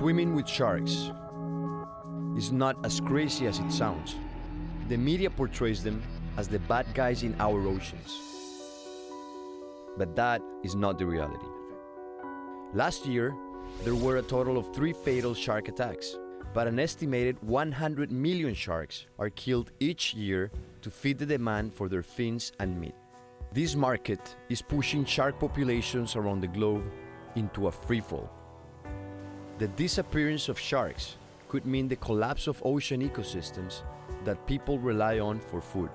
Swimming with sharks is not as crazy as it sounds. The media portrays them as the bad guys in our oceans. But that is not the reality. Last year, there were a total of 3 fatal shark attacks, but an estimated 100 million sharks are killed each year to feed the demand for their fins and meat. This market is pushing shark populations around the globe into a freefall. The disappearance of sharks could mean the collapse of ocean ecosystems that people rely on for food.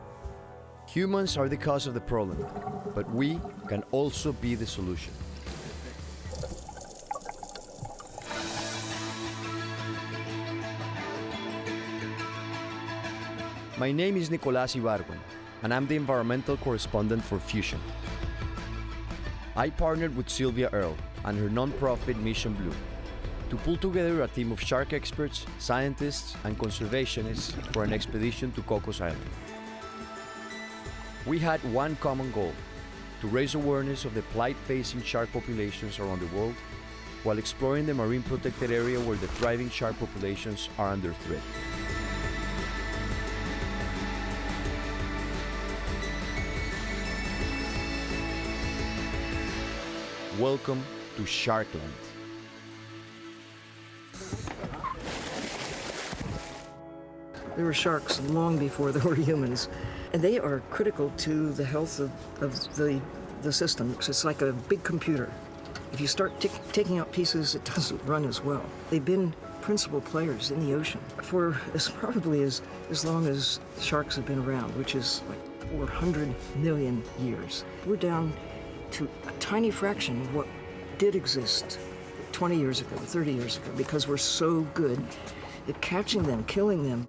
Humans are the cause of the problem, but we can also be the solution. My name is Nicolás Ibargüen, and I'm the environmental correspondent for Fusion. I partnered with Sylvia Earle and her nonprofit Mission Blue to pull together a team of shark experts, scientists, and conservationists for an expedition to Cocos Island. We had one common goal: to raise awareness of the plight facing shark populations around the world while exploring the marine protected area where the thriving shark populations are under threat. Welcome to Sharkland. There were sharks long before there were humans, and they are critical to the health of the system. It's like a big computer. If you start taking out pieces, it doesn't run as well. They've been principal players in the ocean for probably as long as sharks have been around, which is like 400 million years. We're down to a tiny fraction of what did exist 20 years ago, 30 years ago, because we're so good at catching them, killing them.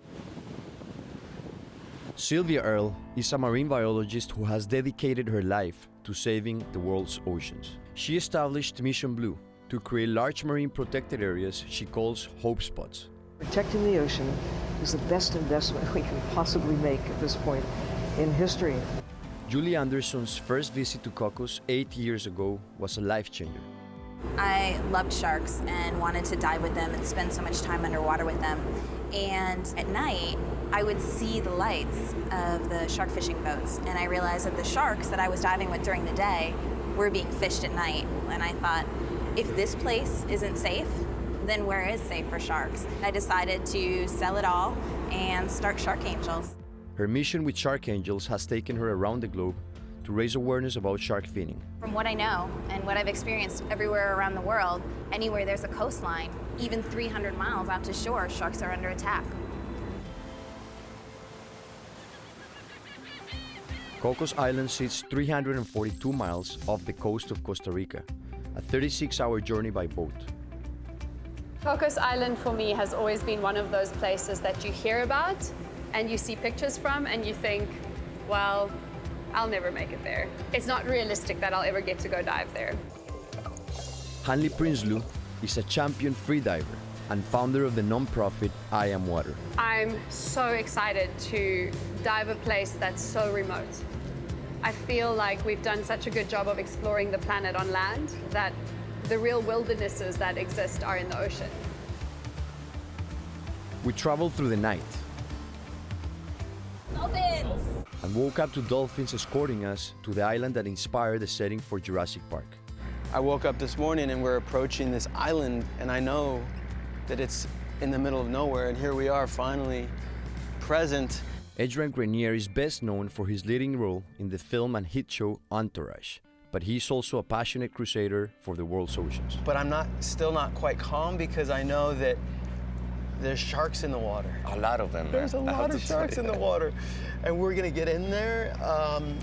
Sylvia Earle is a marine biologist who has dedicated her life to saving the world's oceans. She established Mission Blue to create large marine protected areas she calls hope spots. Protecting the ocean is the best investment we can possibly make at this point in history. Julie Anderson's first visit to Cocos 8 years ago was a life changer. I loved sharks and wanted to dive with them and spend so much time underwater with them. And at night, I would see the lights of the shark fishing boats, and I realized that the sharks that I was diving with during the day were being fished at night. And I thought, if this place isn't safe, then where is safe for sharks? I decided to sell it all and start Shark Angels. Her mission with Shark Angels has taken her around the globe to raise awareness about shark finning. From what I know and what I've experienced everywhere around the world, anywhere there's a coastline, even 300 miles out to shore, sharks are under attack. Cocos Island sits 342 miles off the coast of Costa Rica, a 36-hour journey by boat. Cocos Island for me has always been one of those places that you hear about and you see pictures from and you think, well, I'll never make it there. It's not realistic that I'll ever get to go dive there. Hanley Prinsloo is a champion freediver and founder of the non-profit I Am Water. I'm so excited to dive a place that's so remote. I feel like we've done such a good job of exploring the planet on land that the real wildernesses that exist are in the ocean. We traveled through the night Dolphins! and woke up to dolphins escorting us to the island that inspired the setting for Jurassic Park. I woke up this morning and we're approaching this island, and I know that it's in the middle of nowhere, and here we are finally present. Adrian Grenier is best known for his leading role in the film and hit show Entourage, but he's also a passionate crusader for the world's oceans. But I'm still not quite calm because I know that there's sharks in the water. A lot of them. There's a lot of sharks in the water, and we're gonna get in there.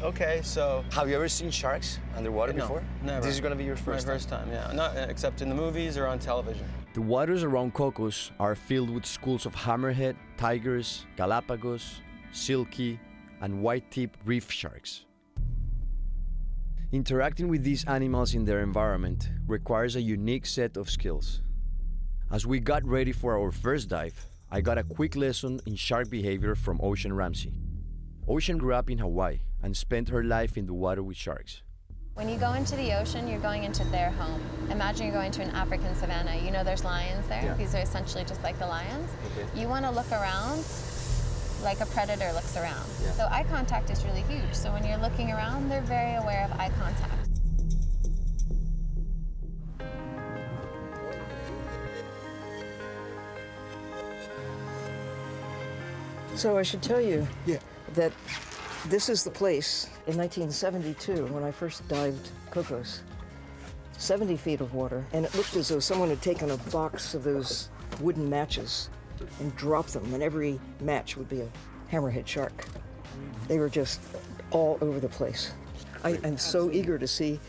Okay, so. Have you ever seen sharks underwater No, before? never. This is gonna be your first My first time, yeah. Not except in the movies or on television. The waters around Cocos are filled with schools of hammerhead, tigers, Galapagos, silky, and white-tip reef sharks. Interacting with these animals in their environment requires a unique set of skills. As we got ready for our first dive, I got a quick lesson in shark behavior from Ocean Ramsey. Ocean grew up in Hawaii and spent her life in the water with sharks. When you go into the ocean, you're going into their home. Imagine you're going to an African savanna. You know there's lions there? Yeah. These are essentially just like the lions. Okay. You want to look around like a predator looks around. Yeah. So eye contact is really huge. So when you're looking around, they're very aware of eye contact. So I should tell you that this is the place in 1972 when I first dived Cocos. 70 feet of water, and it looked as though someone had taken a box of those wooden matches and dropped them, and every match would be a hammerhead shark. They were just all over the place. I'm so eager to see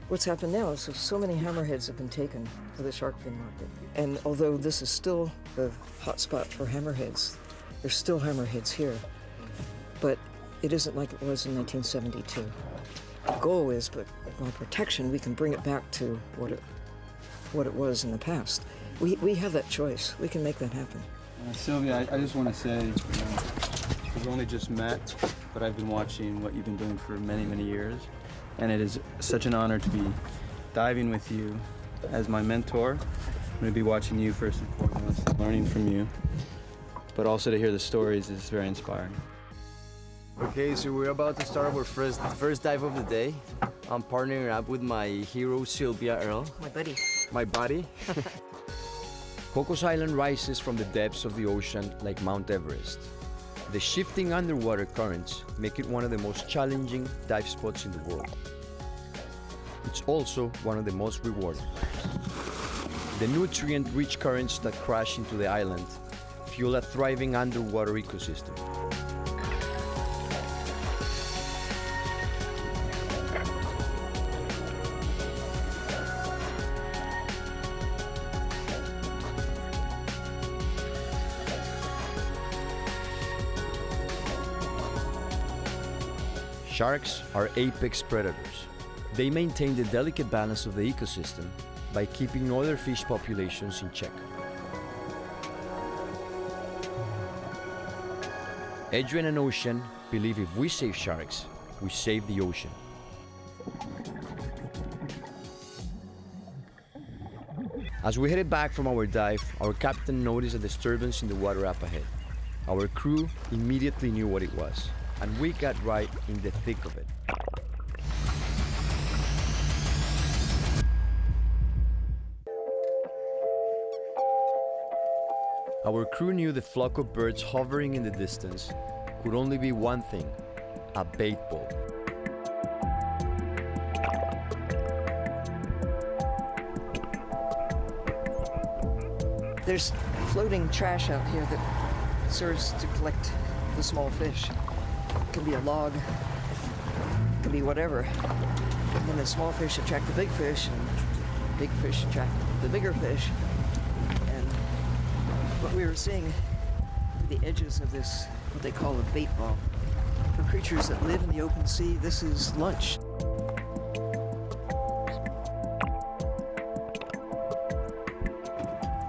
what's happened now. So many hammerheads have been taken for the shark fin market. And although this is still the hot spot for hammerheads, there's still hammerheads here. But it isn't like it was in 1972. The goal is, but on protection, we can bring it back to what it was in the past. We have that choice. We can make that happen. Sylvia, I just want to say, we've only just met, but I've been watching what you've been doing for many, many years. And it is such an honor to be diving with you as my mentor. I'm going to be watching you first and foremost, learning from you. But also to hear the stories is very inspiring. Okay, so we're about to start our first dive of the day. I'm partnering up with my hero, Sylvia Earle. My buddy. My buddy. Cocos Island rises from the depths of the ocean like Mount Everest. The shifting underwater currents make it one of the most challenging dive spots in the world. It's also one of the most rewarding. The nutrient-rich currents that crash into the island fuel a thriving underwater ecosystem. Sharks are apex predators. They maintain the delicate balance of the ecosystem by keeping other fish populations in check. Adrian and Ocean believe if we save sharks, we save the ocean. As we headed back from our dive, our captain noticed a disturbance in the water up ahead. Our crew immediately knew what it was, and we got right in the thick of it. Our crew knew the flock of birds hovering in the distance could only be one thing: a bait ball. There's floating trash out here that serves to collect the small fish. It can be a log, it can be whatever. And then the small fish attract the big fish, and big fish attract the bigger fish. And what we were seeing at the edges of this, what they call a bait ball. For creatures that live in the open sea, this is lunch.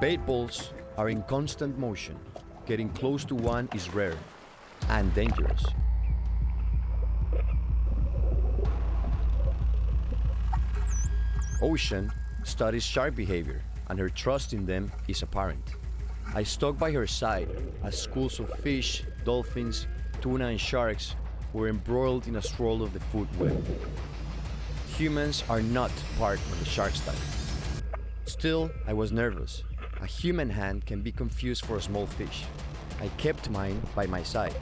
Bait balls are in constant motion. Getting close to one is rare and dangerous. Ocean studies shark behavior, and her trust in them is apparent. I stuck by her side as schools of fish, dolphins, tuna, and sharks were embroiled in a swirl of the food web. Humans are not part of the shark study. Still, I was nervous. A human hand can be confused for a small fish. I kept mine by my side.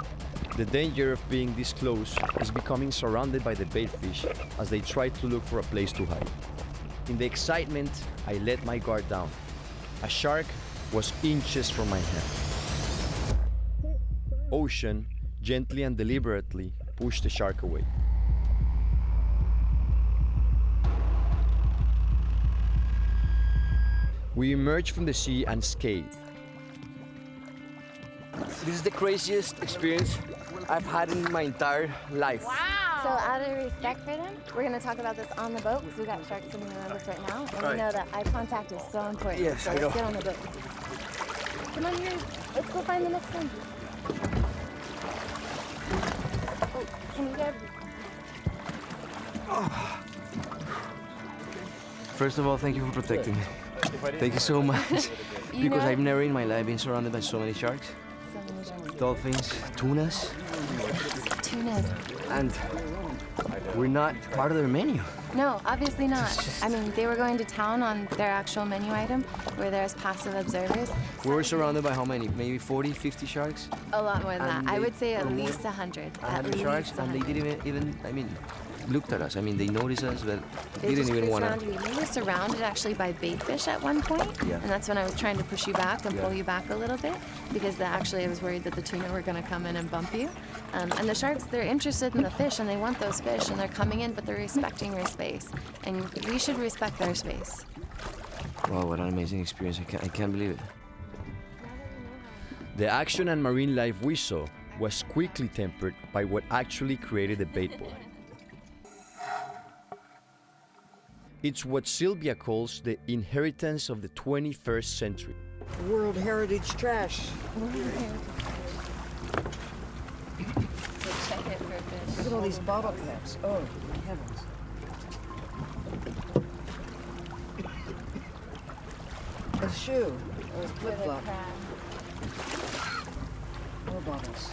The danger of being this close is becoming surrounded by the bait fish as they try to look for a place to hide. In the excitement, I let my guard down. A shark was inches from my hand. Ocean gently and deliberately pushed the shark away. We emerged from the sea unscathed. This is the craziest experience I've had in my entire life. So out of respect for them, we're going to talk about this on the boat because we got sharks swimming around us right now. And we know that eye contact is so important. Yes, so I know. let's get on the boat. Come on here. Let's go find the next one. Oh, can you get... First of all, thank you for protecting me. Thank you so much. Because I've never in my life been surrounded by so many sharks. So many sharks. Dolphins, tunas, Tunas. and we're not part of their menu. No, obviously not. I mean, they were going to town on their actual menu item, where there's passive observers. We were surrounded by how many? Maybe 40, 50 sharks? A lot more than And that. I they would say at were more- least 100. 100 sharks, and they didn't even, I mean, looked at us. I mean, they noticed us, but They didn't just even cruised want around to. you. We were surrounded actually by bait fish at one point, Yeah. and that's when I was trying to push you back and Yeah. pull you back a little bit, because actually I was worried that the tuna were going to come in and bump you. And the sharks, they're interested in the fish, and they want those fish, and they're coming in, but they're respecting your space, and we should respect their space. Wow, what an amazing experience. I can't believe it. The action and marine life we saw was quickly tempered by what actually created the bait board. It's what Sylvia calls the inheritance of the 21st century. World Heritage trash. Check it for fish. Look at all these bottle caps. Oh, my heavens. A shoe or a flip-flop. More bottles.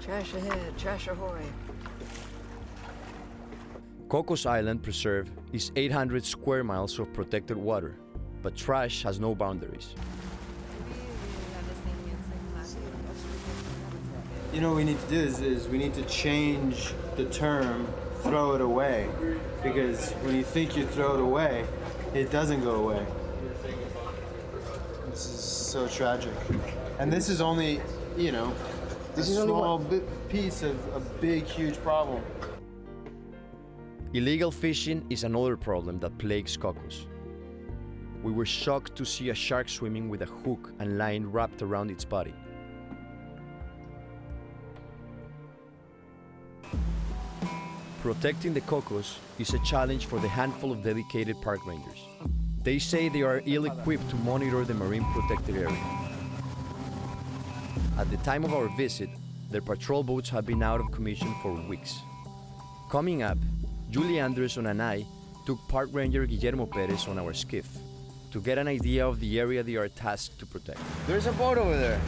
Trash ahead, trash ahoy. Cocos Island Preserve is 800 square miles of protected water, but trash has no boundaries. You know what we need to do is we need to change the term throw it away, because when you think you throw it away, it doesn't go away. This is so tragic. And this is only, you know, a small piece of a big, huge problem. Illegal fishing is another problem that plagues Cocos. We were shocked to see a shark swimming with a hook and line wrapped around its body. Protecting the Cocos is a challenge for the handful of dedicated park rangers. They say they are ill-equipped to monitor the marine protected area. At the time of our visit, their patrol boats have been out of commission for weeks. Coming up, Julie Anderson and I took Park Ranger Guillermo Perez on our skiff to get an idea of the area they are tasked to protect. There's a boat over there.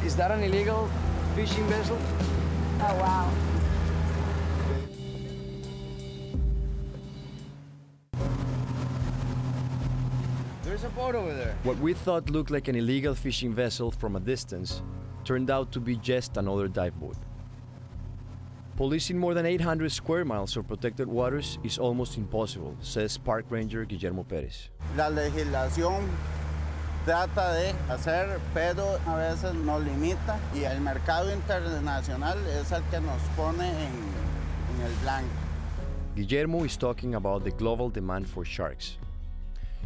Is that an illegal fishing vessel? Oh, wow. There's a boat over there. What we thought looked like an illegal fishing vessel from a distance turned out to be just another dive boat. Policing more than 800 square miles of protected waters is almost impossible, says Park Ranger Guillermo Perez. La legislación trata de hacer, pero a veces nos limita y el mercado internacional es el que nos pone en el blanco. Guillermo is talking about the global demand for sharks.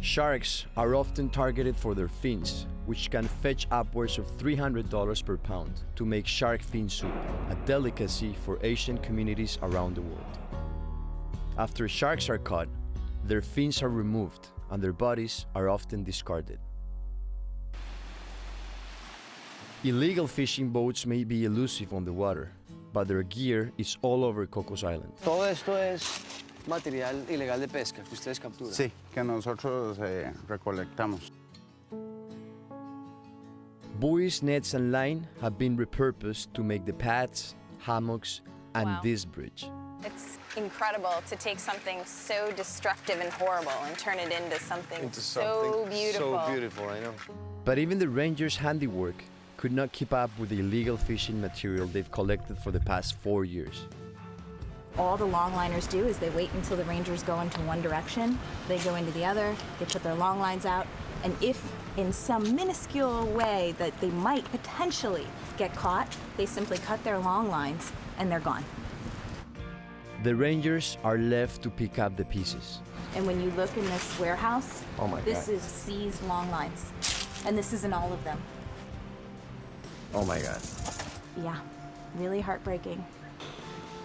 Sharks are often targeted for their fins, which can fetch upwards of $300 per pound to make shark fin soup, a delicacy for Asian communities around the world. After sharks are caught, their fins are removed and their bodies are often discarded. Illegal fishing boats may be elusive on the water, but their gear is all over Cocos Island. Todo esto es material ilegal de pesca que ustedes capturan. Sí, que nosotros recolectamos. Buoys, nets, and line have been repurposed to make the pads, hammocks, and Wow. this bridge. It's incredible to take something so destructive and horrible and turn it into something so beautiful. So beautiful, I know. But even the rangers' handiwork could not keep up with the illegal fishing material they've collected for the past 4 years. All the longliners do is they wait until the rangers go into one direction, they go into the other, they put their long lines out, and if in some minuscule way that they might potentially get caught, they simply cut their long lines and they're gone. The rangers are left to pick up the pieces. And when you look in this warehouse, Oh my this God. is seized long lines. And this isn't all of them. Oh my God. Yeah, really heartbreaking.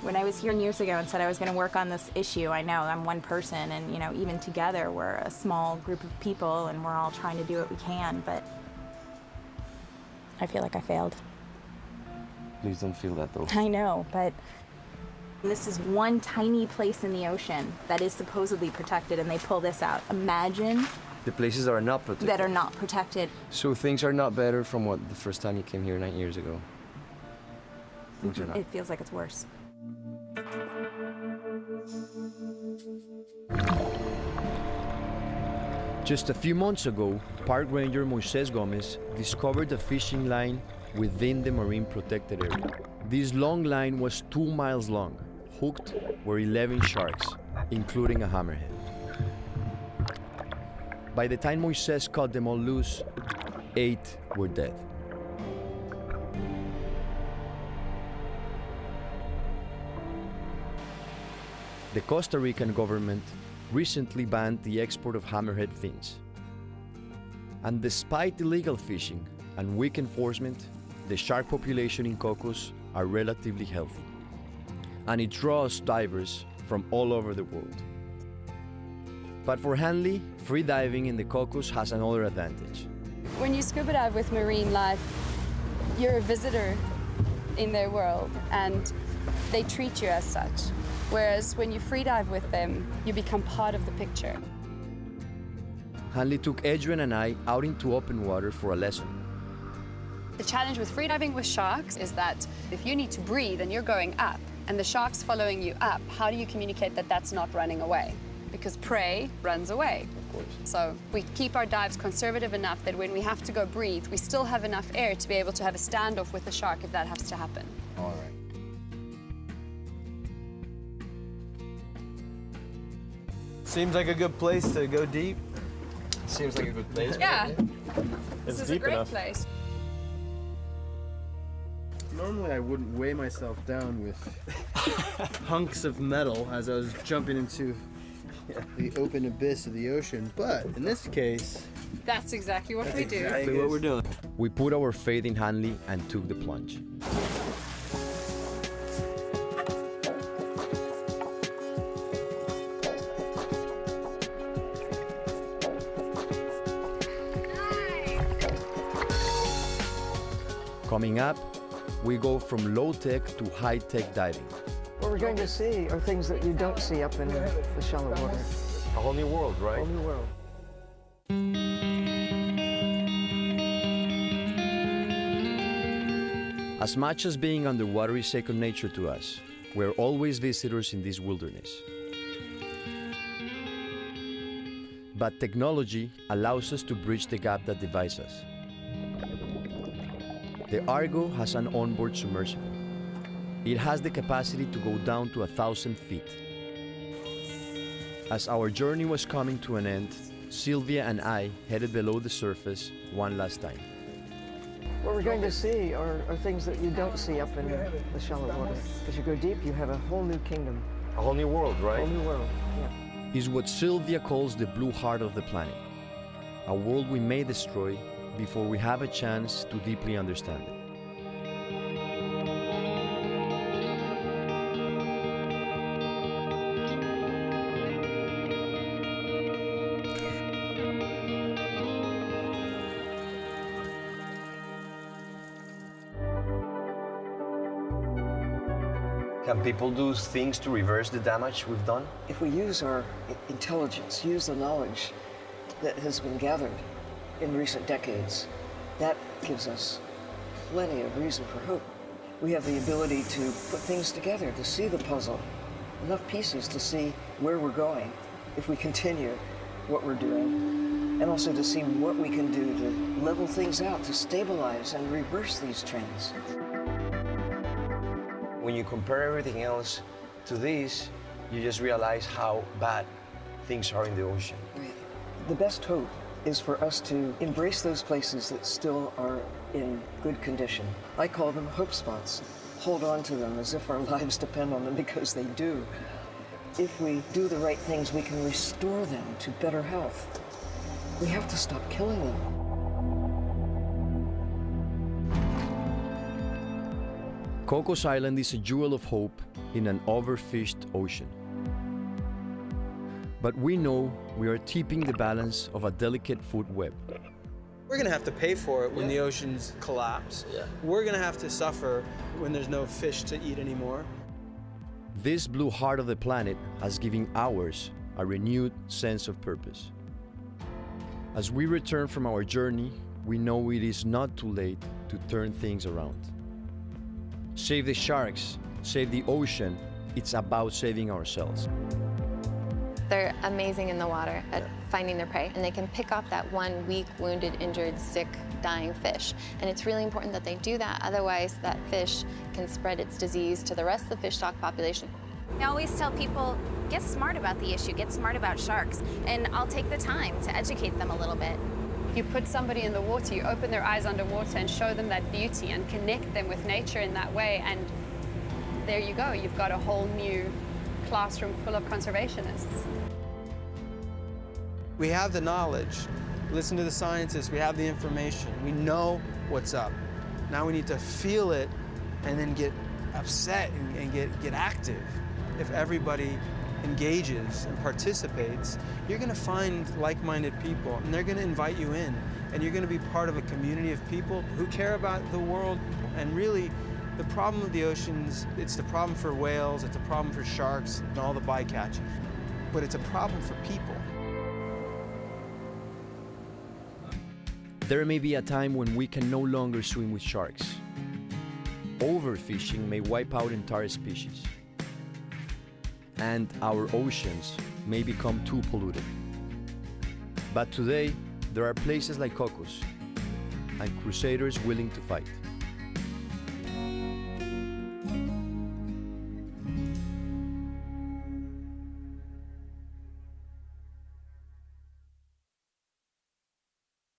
When I was here years ago and said I was going to work on this issue, I know I'm one person, and you know, even together we're a small group of people and we're all trying to do what we can, but I feel like I failed. Please don't feel that though. I know, but this is one tiny place in the ocean that is supposedly protected, and they pull this out. Imagine The places that are not protected. that are not protected. So things are not better from what the first time you came here 9 years ago. Things are not. It feels like it's worse. Just a few months ago, Park Ranger Moises Gomez discovered a fishing line within the marine protected area. This long line was 2 miles long. Hooked were 11 sharks, including a hammerhead. By the time Moises cut them all loose, 8 were dead. The Costa Rican government recently banned the export of hammerhead fins. And despite illegal fishing and weak enforcement, the shark population in Cocos are relatively healthy. And it draws divers from all over the world. But for Hanley, free diving in the Cocos has another advantage. When you scuba dive with marine life, you're a visitor in their world and they treat you as such. Whereas when you free dive with them, you become part of the picture. Hanley took Adrian and I out into open water for a lesson. The challenge with freediving with sharks is that if you need to breathe and you're going up and the shark's following you up, how do you communicate that that's not running away? Because prey runs away. Of course. So we keep our dives conservative enough that when we have to go breathe, we still have enough air to be able to have a standoff with the shark if that has to happen. All right. Seems like a good place to go deep. Seems like a good place. Yeah, this It's is a deep great enough. place. Normally I wouldn't weigh myself down with hunks of metal as I was jumping into the open abyss of the ocean, but in this case, That's exactly what we do. exactly what we're doing. We put our faith in Hanley and took the plunge. Coming up, we go from low-tech to high-tech diving. What we're going to see are things that you don't see up in the shallow water. A whole new world, right? Whole new world. As much as being underwater is second nature to us, we're always visitors in this wilderness. But technology allows us to bridge the gap that divides us. The Argo has an onboard submersible. It has the capacity to go down to 1,000 feet. As our journey was coming to an end, Sylvia and I headed below the surface one last time. What we're going to see are things that you don't see up in the shallow water. As you go deep, you have a whole new kingdom, A whole new world, right? whole new world. Yeah. Is what Sylvia calls the blue heart of the planet, a world we may destroy before we have a chance to deeply understand it. Can people do things to reverse the damage we've done? If we use our intelligence, use the knowledge that has been gathered in recent decades, that gives us plenty of reason for hope. We have the ability to put things together, to see the puzzle, enough pieces to see where we're going if we continue what we're doing, and also to see what we can do to level things out, to stabilize and reverse these trends. When you compare everything else to this, you just realize how bad things are in the ocean. The best hope is for us to embrace those places that still are in good condition. I call them hope spots. Hold on to them as if our lives depend on them, because they do. If we do the right things, we can restore them to better health. We have to stop killing them. Cocos Island is a jewel of hope in an overfished ocean. But we know we are tipping the balance of a delicate food web. We're gonna have to pay for it when the oceans collapse. We're gonna have to suffer when there's no fish to eat anymore. This blue heart of the planet has given ours a renewed sense of purpose. As we return from our journey, we know it is not too late to turn things around. Save the sharks, save the ocean, it's about saving ourselves. They're amazing in the water at finding their prey, and they can pick off that one weak, wounded, injured, sick, dying fish. And it's really important that they do that, otherwise that fish can spread its disease to the rest of the fish stock population. I always tell people, get smart about the issue, get smart about sharks, and I'll take the time to educate them a little bit. You put somebody in the water, you open their eyes underwater and show them that beauty and connect them with nature in that way, and there you go, you've got a whole new classroom full of conservationists. We have the knowledge. Listen to the scientists, we have the information. We know what's up. Now we need to feel it and then get upset and get active. If everybody engages and participates, you're gonna find like-minded people, and they're gonna invite you in, and you're gonna be part of a community of people who care about the world. And really, the problem of the oceans, it's the problem for whales, it's a problem for sharks, and all the bycatch, but it's a problem for people. There may be a time when we can no longer swim with sharks. Overfishing may wipe out entire species. And our oceans may become too polluted. But today, there are places like Cocos and crusaders willing to fight.